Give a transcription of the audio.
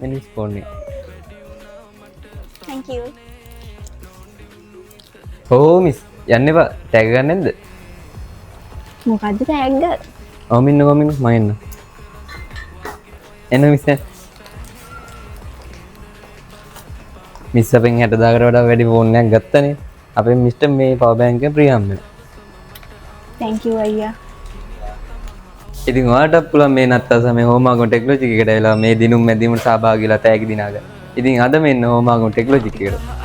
මිනිස් ෆෝන් එක. thank you. O miss යන්න එපා ටැග් ගන්න නැද්ද? මොකද්ද ටැග්? ඔව් මින්න මම එන්න. එන්න මිස් මිස් අපෙන් 60000කට වඩා වැඩි ෆෝන් එකක් ගත්තනේ. අපේ මිස්ටර් මේ පවර් බැංක් එක ප්‍රියම් වෙනවා. thank you අයියා. ඉතින් ඔයාලට පුළුවන් මේ නත්තල් මේ හෝමාගම ටෙක්නොලොජි එකට ඇවිල්ලා මේ දිනුම් මැදින්ම සහභාගී වෙලා තෑගි දිනාගන්න. ඉතින් අද මෙන්න හෝමාගම ටෙක්නොලොජි එකට